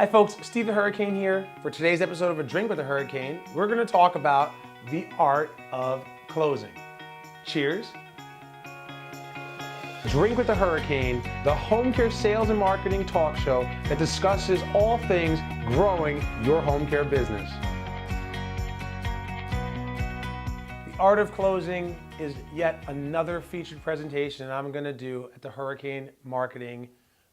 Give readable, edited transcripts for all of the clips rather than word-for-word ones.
Hi folks, Steve the Hurricane here. For today's episode of A Drink with the Hurricane, we're going to talk about the art of closing. Cheers. Drink with the Hurricane, the home care sales and marketing talk show that discusses all things growing your home care business. The art of closing is yet another featured presentation I'm going to do at the Hurricane Marketing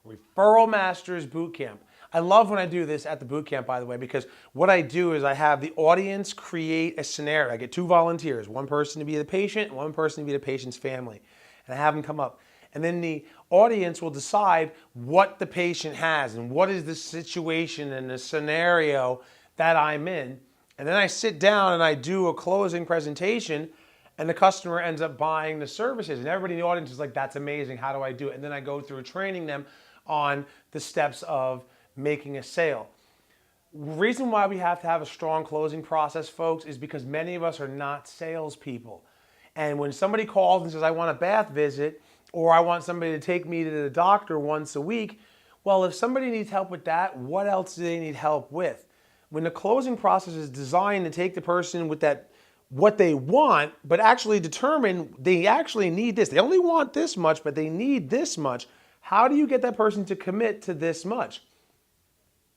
Referral Masters Bootcamp. I love when I do this at the bootcamp, by the way, because what I do is I have the audience create a scenario. I get two volunteers, one person to be the patient and one person to be the patient's family. And I have them come up. And then the audience will decide what the patient has and what is the situation and the scenario that I'm in. And then I sit down and I do a closing presentation and the customer ends up buying the services. And everybody in the audience is like, that's amazing, how do I do it? And then I go through training them on the steps of making a sale. The reason why we have to have a strong closing process, folks, is because many of us are not salespeople. And when somebody calls and says, I want a bath visit, or I want somebody to take me to the doctor once a week, well, if somebody needs help with that, what else do they need help with? When the closing process is designed to take the person with that, what they want, but actually determine they actually need this. They only want this much, but they need this much. How do you get that person to commit to this much?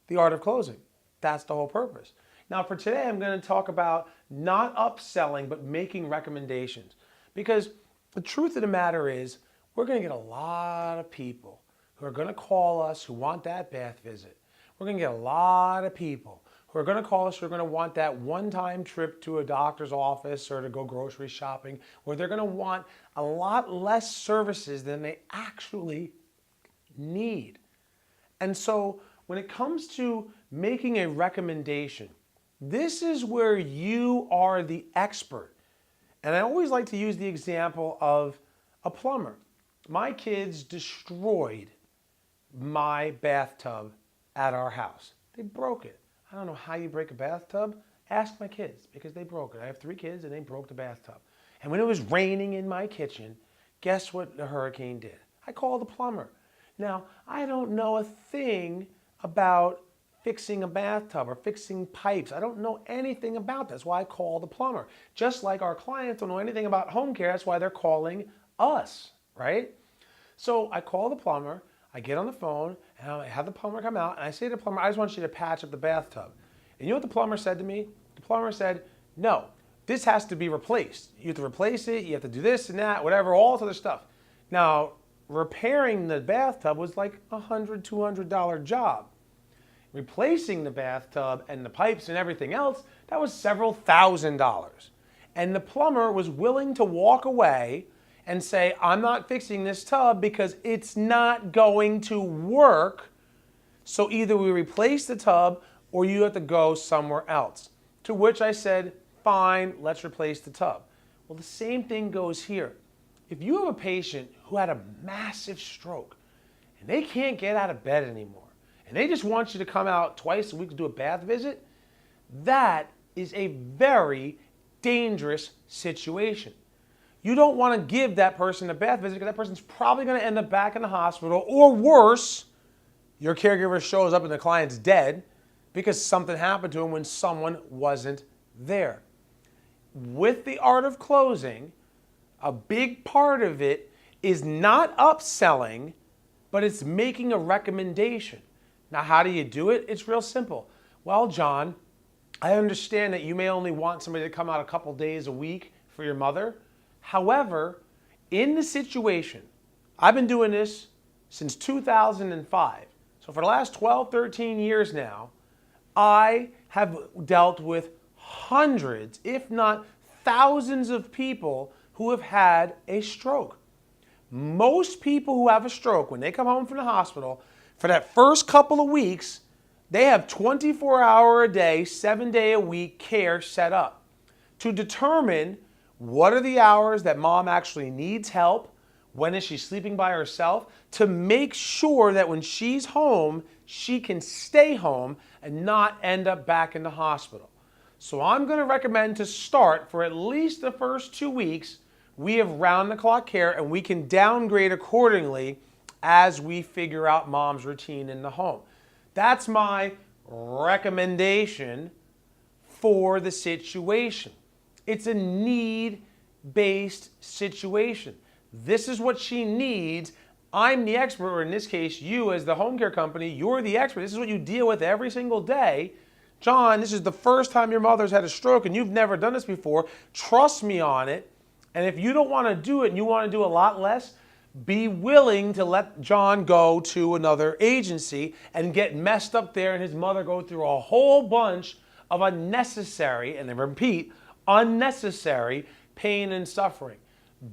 The art of closing. That's the whole purpose. Now for today, I'm going to talk about not upselling, but making recommendations. Because the truth of the matter is, we're going to get a lot of people who are going to call us who want that bath visit. We're going to get a lot of people who are going to call us who are going to want that one-time trip to a doctor's office or to go grocery shopping, where they're going to want a lot less services than they actually need. And so when it comes to making a recommendation, this is where you are the expert. And I always like to use the example of a plumber. My kids destroyed my bathtub at our house. They broke it. I don't know how you break a bathtub. Ask my kids, because they broke it. I have 3 kids and they broke the bathtub. And when it was raining in my kitchen, guess what the hurricane did? I called the plumber. Now, I don't know a thing about fixing a bathtub or fixing pipes. I don't know anything about that. That's why I call the plumber. Just like our clients don't know anything about home care, that's why they're calling us, right? So I call the plumber, I get on the phone, and I have the plumber come out, and I say to the plumber, I just want you to patch up the bathtub. And you know what the plumber said to me? The plumber said, no, this has to be replaced. You have to replace it, you have to do this and that, whatever, all this other stuff. Now, repairing the bathtub was like $100, $200 job. Replacing the bathtub and the pipes and everything else, that was several $1,000s. And the plumber was willing to walk away and say, I'm not fixing this tub because it's not going to work. So either we replace the tub or you have to go somewhere else. To which I said, fine, let's replace the tub. Well, the same thing goes here. If you have a patient who had a massive stroke and they can't get out of bed anymore, and they just want you to come out twice a week to do a bath visit, that is a very dangerous situation. You don't want to give that person a bath visit because that person's probably going to end up back in the hospital, or worse, your caregiver shows up and the client's dead because something happened to him when someone wasn't there. With the art of closing, a big part of it is not upselling, but it's making a recommendation. Now, how do you do it? It's real simple. Well, John, I understand that you may only want somebody to come out a couple days a week for your mother. However, in the situation, I've been doing this since 2005. So for the last 12, 13 years now, I have dealt with hundreds, if not thousands of people who have had a stroke. Most people who have a stroke, when they come home from the hospital, for that first couple of weeks, they have 24-hour a day, 7-day a week care set up to determine what are the hours that mom actually needs help, when is she sleeping by herself, to make sure that when she's home, she can stay home and not end up back in the hospital. So I'm going to recommend to start for at least the first 2 weeks, we have round-the-clock care and we can downgrade accordingly as we figure out mom's routine in the home. That's my recommendation for the situation. It's a need-based situation. This is what she needs. I'm the expert, or in this case, you as the home care company, you're the expert. This is what you deal with every single day. John, this is the first time your mother's had a stroke and you've never done this before. Trust me on it. And if you don't want to do it and you want to do a lot less, be willing to let John go to another agency and get messed up there and his mother go through a whole bunch of unnecessary, and I repeat, unnecessary pain and suffering.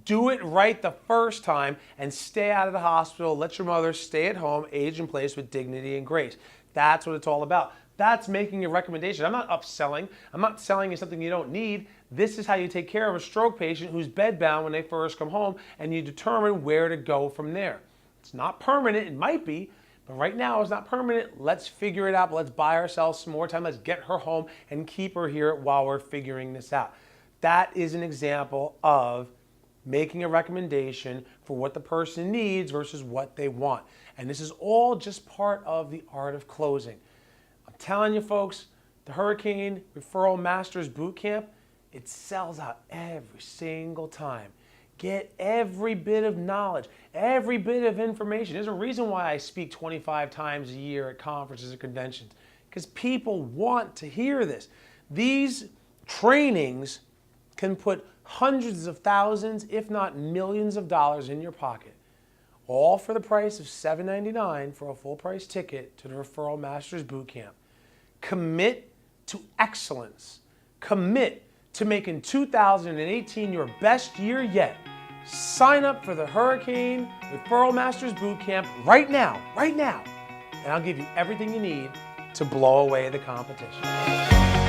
Do it right the first time and stay out of the hospital. Let your mother stay at home, age in place with dignity and grace. That's what it's all about. That's making a recommendation. I'm not upselling. I'm not selling you something you don't need. This is how you take care of a stroke patient who's bedbound when they first come home, and you determine where to go from there. It's not permanent. It might be, but right now it's not permanent. Let's figure it out. Let's buy ourselves some more time. Let's get her home and keep her here while we're figuring this out. That is an example of making a recommendation for what the person needs versus what they want. And this is all just part of the art of closing. I'm telling you folks, the Hurricane Referral Masters Bootcamp, it sells out every single time. Get every bit of knowledge, every bit of information. There's a reason why I speak 25 times a year at conferences and conventions, because people want to hear this. These trainings can put hundreds of thousands, if not millions of dollars in your pocket, all for the price of $7.99 for a full price ticket to the Referral Masters Bootcamp. Commit to excellence. Commit to making 2018 your best year yet. Sign up for the Hurricane Referral Masters Bootcamp right now, and I'll give you everything you need to blow away the competition.